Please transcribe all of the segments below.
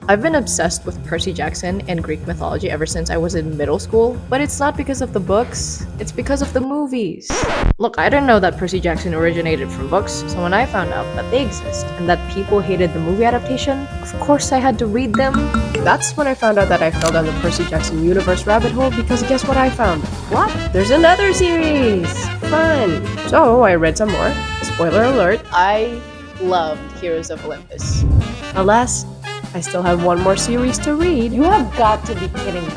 I've been obsessed with Percy Jackson and Greek mythology ever since I was in middle school, but it's not because of the books, it's because of the movies. Look, I didn't know that Percy Jackson originated from books, so when I found out that they exist and that people hated the movie adaptation, of course I had to read them. That's when I found out that I fell down the Percy Jackson universe rabbit hole because guess what I found? What? There's another series! Fun! So I read some more. Spoiler alert, I loved Heroes of Olympus. Alas, I still have one more series to read. You have got to be kidding me.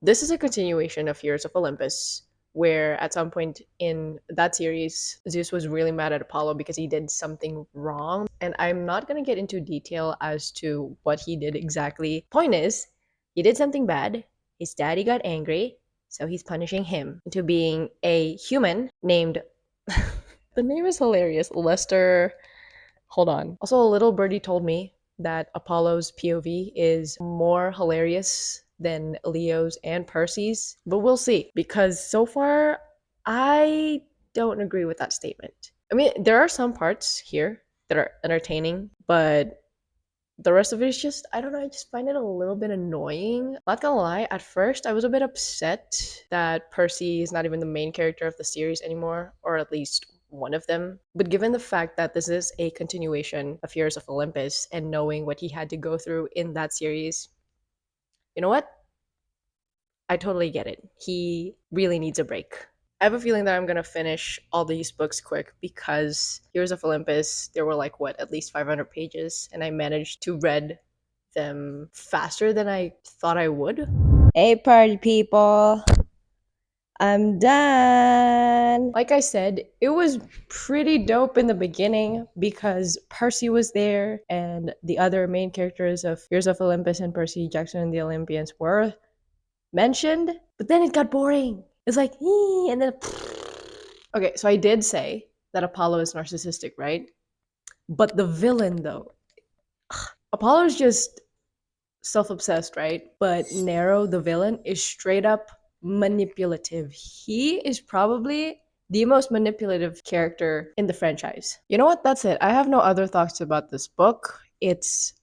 This is a continuation of Heroes of Olympus, where at some point in that series, Zeus was really mad at Apollo because he did something wrong. And I'm not going to get into detail as to what he did exactly. Point is, he did something bad. His daddy got angry, so he's punishing him into being a human named. The name is hilarious. Lester. Hold on. Also, a little birdie told me that Apollo's POV is more hilarious than Leo's and Percy's, but we'll see because so far I don't agree with that statement. I mean, there are some parts here that are entertaining, but the rest of it is just, I don't know, I just find it a little bit annoying. Not gonna lie, at first I was a bit upset that Percy is not even the main character of the series anymore, or at least one of them. But given the fact that this is a continuation of Heroes of Olympus and knowing what he had to go through in that series, you know what? I totally get it. He really needs a break. I have a feeling that I'm gonna finish all these books quick because Heroes of Olympus, there were like what, at least 500 pages, and I managed to read them faster than I thought I would. Hey, party people. I'm done. Like I said, it was pretty dope in the beginning because Percy was there and the other main characters of Heroes of Olympus and Percy Jackson and the Olympians were mentioned, but then it got boring. It's like, and then. Okay, so I did say that Apollo is narcissistic, right? But the villain, though, Apollo is just self obsessed, right? But Nero, the villain, is straight up manipulative. He is probably the most manipulative character in the franchise. You know what? That's it. I have no other thoughts about this book. It's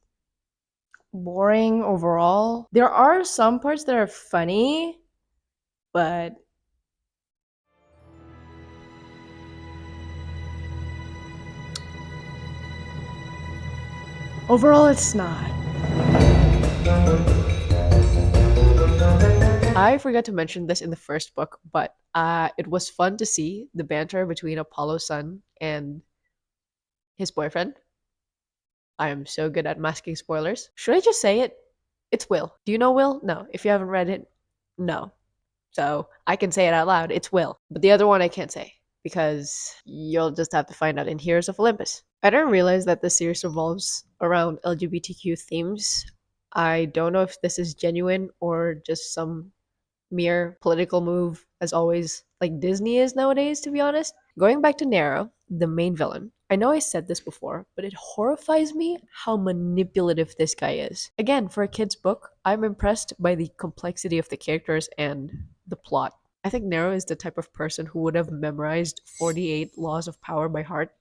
boring overall. There are some parts that are funny, but overall, it's not. I forgot to mention this in the first book, but it was fun to see the banter between Apollo's son and his boyfriend. I am so good at masking spoilers. Should I just say it? It's Will. Do you know Will? No. If you haven't read it, no. So I can say it out loud. It's Will. But the other one I can't say because you'll just have to find out in Heroes of Olympus. I didn't realize that the series revolves around LGBTQ themes. I don't know if this is genuine or just some mere political move, as always, like Disney is nowadays, to be honest. Going back to Nero, the main villain. I know I said this before, but it horrifies me how manipulative this guy is. Again, for a kid's book, I'm impressed by the complexity of the characters and the plot. I think Nero is the type of person who would have memorized 48 laws of power by heart,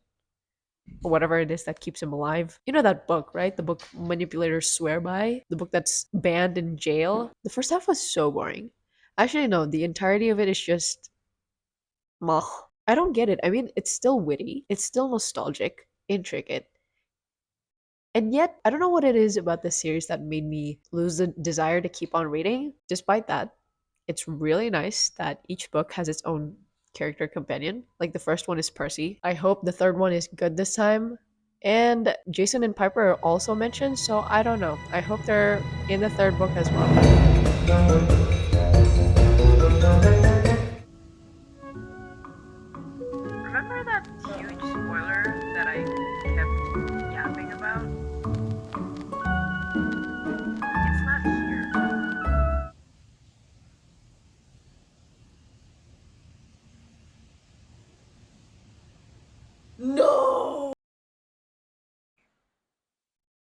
or whatever it is that keeps him alive. You know that book, right? The book manipulators swear by? The book that's banned in jail? The first half was so boring. Actually, no, the entirety of it is just meh. I don't get it. I mean, it's still witty, it's still nostalgic, intricate. And yet, I don't know what it is about this series that made me lose the desire to keep on reading. Despite that, it's really nice that each book has its own character companion. Like the first one is Percy. I hope the third one is good this time. And Jason and Piper are also mentioned, so I don't know. I hope they're in the third book as well. Remember that huge spoiler that I kept yapping about? It's not here. No!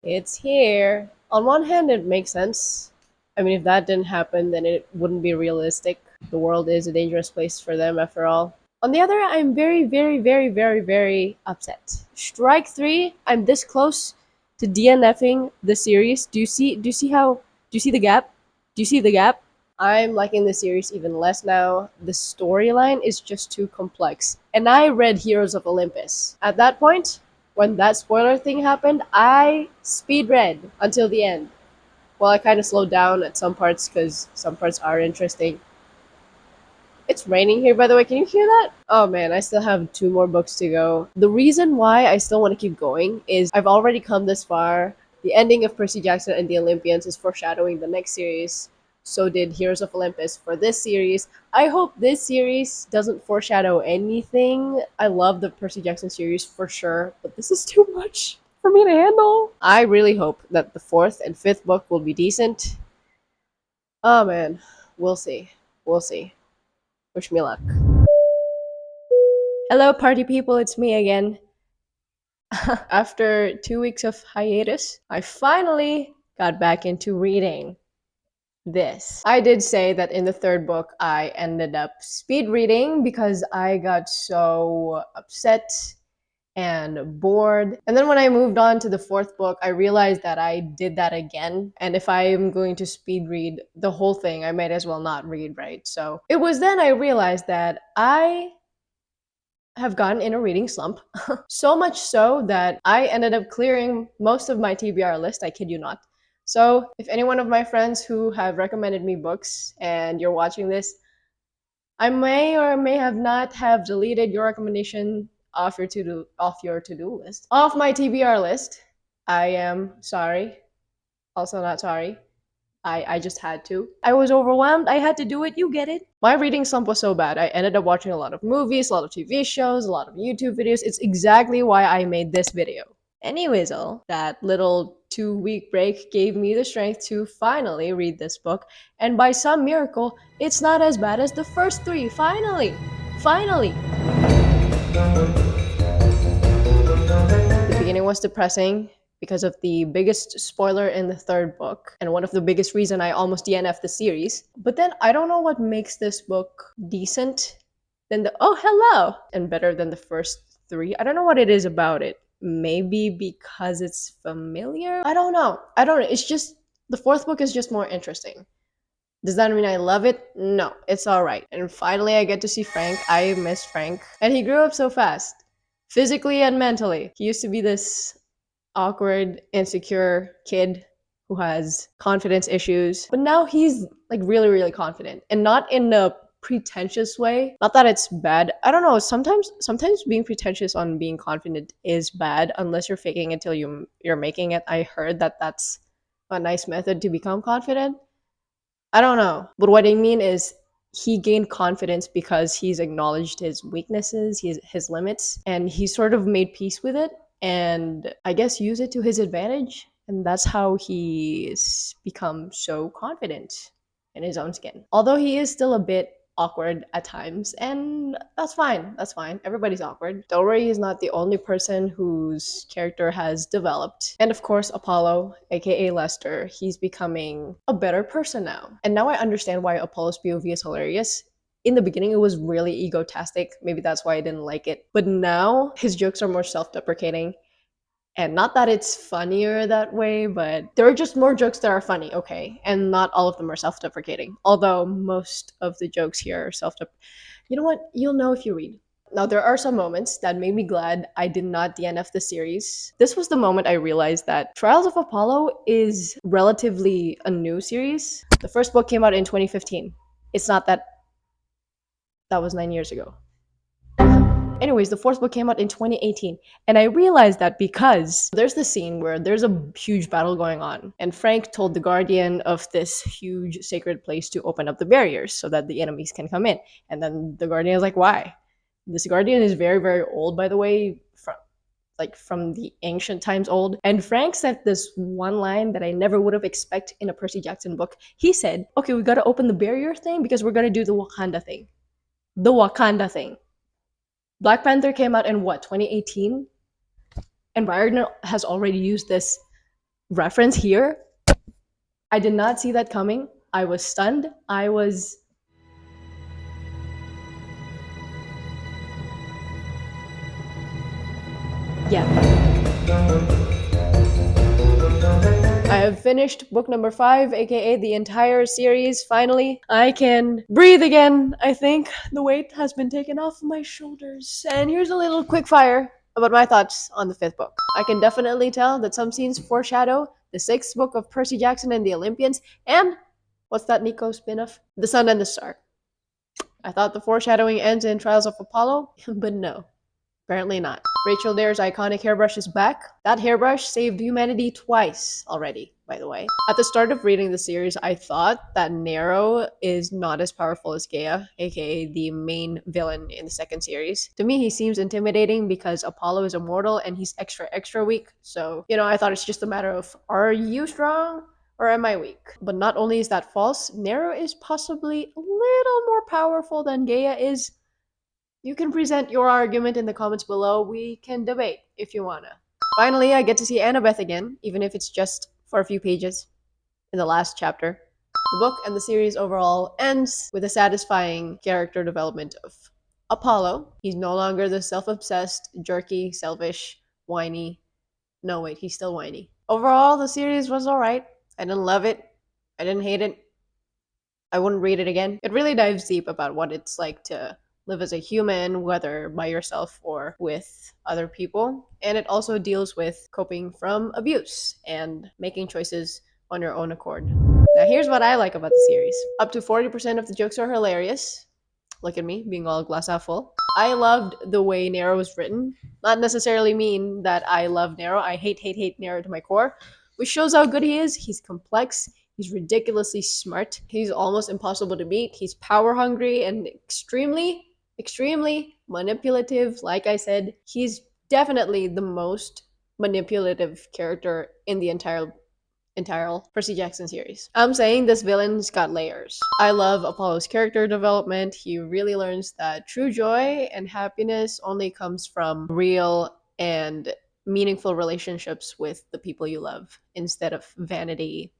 It's here. On one hand, it makes sense. I mean, if that didn't happen, then it wouldn't be realistic. The world is a dangerous place for them, after all. On the other, I'm very, very, very, very, very upset. Strike three, I'm this close to DNFing the series. Do you see the gap? Do you see the gap? I'm liking the series even less now. The storyline is just too complex. And I read Heroes of Olympus. At that point, when that spoiler thing happened, I speed read until the end. Well, I kind of slowed down at some parts because some parts are interesting. It's raining here, by the way. Can you hear that? Oh man, I still have two more books to go. The reason why I still want to keep going is I've already come this far. The ending of Percy Jackson and the Olympians is foreshadowing the next series. So did Heroes of Olympus for this series. I hope this series doesn't foreshadow anything. I love the Percy Jackson series for sure, but this is too much for me to handle. I really hope that the fourth and fifth book will be decent. Oh man, we'll see. We'll see. Wish me luck. Hello, party people, it's me again. After 2 weeks of hiatus, I finally got back into reading this. I did say that in the third book, I ended up speed reading because I got so upset and bored. And then when I moved on to the fourth book, I realized that I did that again. And if I am going to speed read the whole thing, I might as well not read, right? So it was then I realized that I have gotten in a reading slump. So much so that I ended up clearing most of my TBR list, I kid you not. So if any one of my friends who have recommended me books and you're watching this, I may or may have not have deleted your recommendation off your to-do list. Off my TBR list. I am sorry. Also not sorry. I just had to. I was overwhelmed. I had to do it. You get it. My reading slump was so bad. I ended up watching a lot of movies, a lot of TV shows, a lot of YouTube videos. It's exactly why I made this video. Anyways, that little 2 week break gave me the strength to finally read this book. And by some miracle, it's not as bad as the first three. Finally! Finally! The beginning was depressing because of the biggest spoiler in the third book and one of the biggest reason I almost DNF'd the series. But then I don't know what makes this book decent than the oh hello and better than the first three. I don't know what it is about it. Maybe because it's familiar? I don't know. It's just the fourth book is just more interesting. Does that mean I love it? No, it's alright. And finally I get to see Frank. I miss Frank. And he grew up so fast. Physically and mentally. He used to be this awkward, insecure kid who has confidence issues. But now he's like really, really confident and not in a pretentious way. Not that it's bad. I don't know. Sometimes being pretentious on being confident is bad unless you're faking it till you're making it. I heard that that's a nice method to become confident. I don't know. But what I mean is he gained confidence because he's acknowledged his weaknesses, his limits, and he sort of made peace with it and I guess use it to his advantage. And that's how he's become so confident in his own skin. Although he is still a bit awkward at times, and that's fine. That's fine. Everybody's awkward. Don't worry, he's not the only person whose character has developed. And of course, Apollo, aka Lester, he's becoming a better person now. And now I understand why Apollo's POV is hilarious. In the beginning, it was really egotastic. Maybe that's why I didn't like it. But now his jokes are more self-deprecating. And not that it's funnier that way, but there are just more jokes that are funny, okay? And not all of them are self-deprecating. Although most of the jokes here are self-deprecating. You know what? You'll know if you read. Now, there are some moments that made me glad I did not DNF the series. This was the moment I realized that Trials of Apollo is relatively a new series. The first book came out in 2015. It's not that was 9 years ago. Anyways, the fourth book came out in 2018, and I realized that because there's this scene where there's a huge battle going on, and Frank told the guardian of this huge sacred place to open up the barriers so that the enemies can come in. And then the guardian is like, why? This guardian is very, very old, by the way, from the ancient times old. And Frank said this one line that I never would have expected in a Percy Jackson book. He said, okay, we gotta open the barrier thing because we're gonna do the Wakanda thing. The Wakanda thing. Black Panther came out in what, 2018? And Riordan has already used this reference here. I did not see that coming. I was stunned. Yeah. have finished book number 5, aka the entire series. Finally, I can breathe again. I think the weight has been taken off my shoulders. And here's a little quick fire about my thoughts on the 5th book. I can definitely tell that some scenes foreshadow the 6th book of Percy Jackson and the Olympians, and what's that Nico spin-off? The Sun and the Star. I thought the foreshadowing ends in Trials of Apollo, but no. Apparently not. Rachel Dare's iconic hairbrush is back. That hairbrush saved humanity twice already, by the way. At the start of reading the series, I thought that Nero is not as powerful as Gaia, aka the main villain in the 2nd series. To me, he seems intimidating because Apollo is immortal and he's extra weak. So, I thought it's just a matter of, are you strong? Or am I weak? But not only is that false, Nero is possibly a little more powerful than Gaia is. You can present your argument in the comments below. We can debate if you wanna. Finally, I get to see Annabeth again, even if it's just for a few pages in the last chapter. The book and the series overall ends with a satisfying character development of Apollo. He's no longer the self-obsessed, jerky, selfish, whiny. No, wait, he's still whiny. Overall, the series was alright. I didn't love it. I didn't hate it. I wouldn't read it again. It really dives deep about what it's like to live as a human, whether by yourself or with other people. And it also deals with coping from abuse and making choices on your own accord. Now, here's what I like about the series. Up to 40% of the jokes are hilarious. Look at me, being all glass half full. I loved the way Nero was written. Not necessarily mean that I love Nero. I hate Nero to my core, which shows how good he is. He's complex. He's ridiculously smart. He's almost impossible to beat. He's power hungry and extremely manipulative. Like I said, he's definitely the most manipulative character in the entire Percy Jackson series. I'm saying this villain's got layers. I love Apollo's character development. He really learns that true joy and happiness only comes from real and meaningful relationships with the people you love instead of vanity,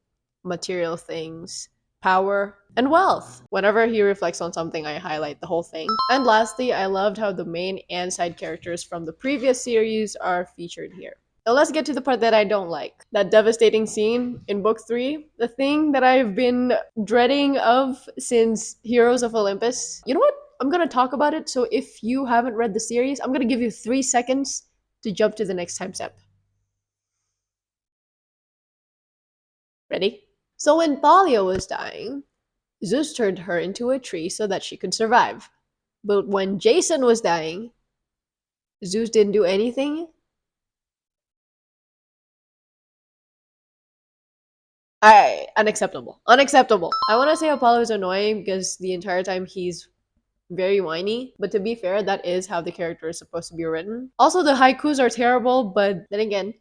material things, power, and wealth. Whenever he reflects on something, I highlight the whole thing. And lastly, I loved how the main and side characters from the previous series are featured here. Now let's get to the part that I don't like. That devastating scene in book 3. The thing that I've been dreading of since Heroes of Olympus. You know what? I'm gonna talk about it, so if you haven't read the series, I'm gonna give you 3 seconds to jump to the next time step. Ready? So when Thalia was dying, Zeus turned her into a tree so that she could survive. But when Jason was dying, Zeus didn't do anything. Unacceptable. Unacceptable. I want to say Apollo is annoying because the entire time he's very whiny, but to be fair, that is how the character is supposed to be written. Also, the haikus are terrible, but then again,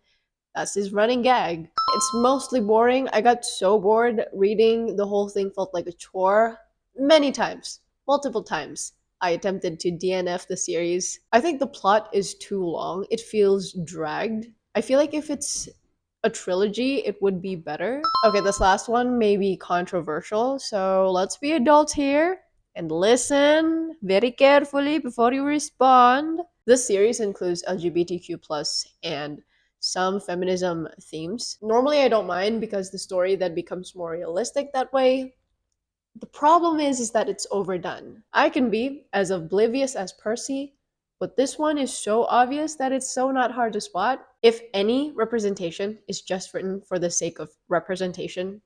that's his running gag. It's mostly boring. I got so bored reading the whole thing, felt like a chore many times, multiple times. I attempted to DNF the series. I think the plot is too long. It feels dragged. I feel like if it's a trilogy, it would be better. Okay, this last one may be controversial, so let's be adults here and listen very carefully before you respond. This series includes LGBTQ plus and some feminism themes. Normally, I don't mind because the story then becomes more realistic that way. The problem is that it's overdone. I can be as oblivious as Percy, but this one is so obvious that it's so not hard to spot. If any representation is just written for the sake of representation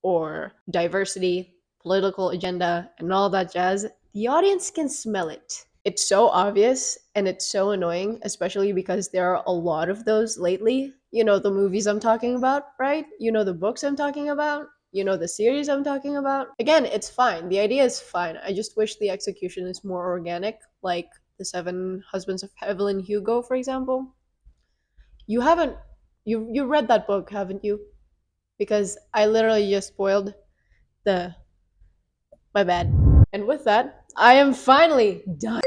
or diversity, political agenda, and all that jazz, the audience can smell it. It's so obvious and it's so annoying, especially because there are a lot of those lately. You know the movies I'm talking about, right? You know the books I'm talking about? You know the series I'm talking about? Again, it's fine. The idea is fine. I just wish the execution is more organic, like the Seven Husbands of Evelyn Hugo, for example. You haven't you read that book, haven't you? Because I literally just spoiled the my bad. And with that, I am finally done.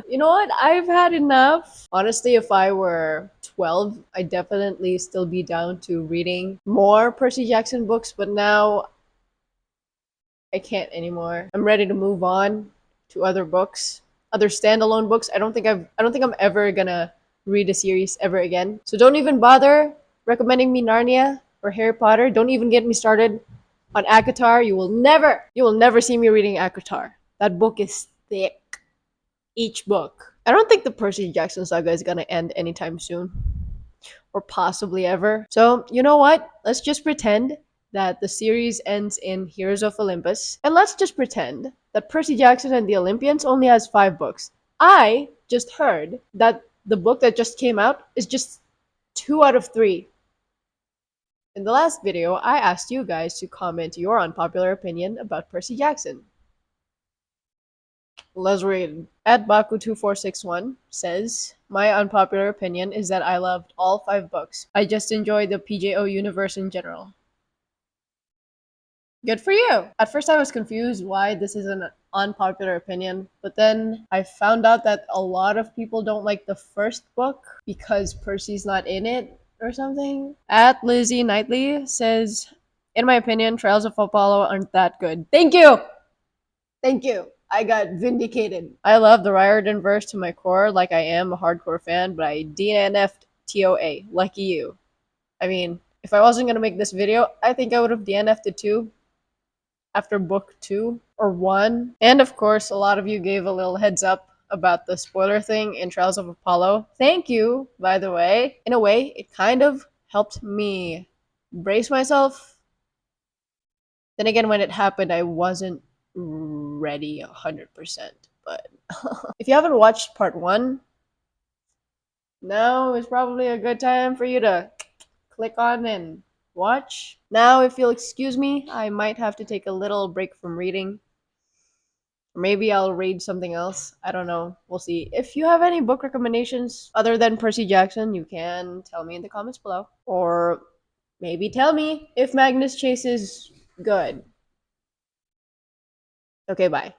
You know what? I've had enough. Honestly, if I were 12, I'd definitely still be down to reading more Percy Jackson books, but now I can't anymore. I'm ready to move on to other books. other standalone books. I don't think I'm ever gonna read a series ever again. So don't even bother recommending me Narnia or Harry Potter. Don't even get me started on Akatar. You will never see me reading Akatar. That book is thick. Each book. I don't think the Percy Jackson saga is gonna end anytime soon, or possibly ever. So, you know what? Let's just pretend that the series ends in Heroes of Olympus, and let's just pretend that Percy Jackson and the Olympians only has 5 books. I just heard that the book that just came out is just 2 out of 3. In the last video, I asked you guys to comment your unpopular opinion about Percy Jackson. Let's read. At Baku2461 says, my unpopular opinion is that I loved all 5 books. I just enjoy the PJO universe in general. Good for you! At first I was confused why this is an unpopular opinion, but then I found out that a lot of people don't like the first book because Percy's not in it or something. At Lizzie Knightley says, in my opinion, Trials of Apollo aren't that good. Thank you! Thank you. I got vindicated. I love the Riordan verse to my core, like I am a hardcore fan, but I DNF'd TOA. Lucky you. I mean, if I wasn't gonna make this video, I think I would have DNF'd it too after book 2 or 1. And of course, a lot of you gave a little heads up about the spoiler thing in Trials of Apollo. Thank you, by the way. In a way, it kind of helped me brace myself. Then again, when it happened, I wasn't ready 100%. But if you haven't watched part 1, now is probably a good time for you to click on and watch. Now, if you'll excuse me, I might have to take a little break from reading. Or maybe I'll read something else. I don't know. We'll see. If you have any book recommendations other than Percy Jackson, you can tell me in the comments below. Or maybe tell me if Magnus Chase is good. Okay, bye.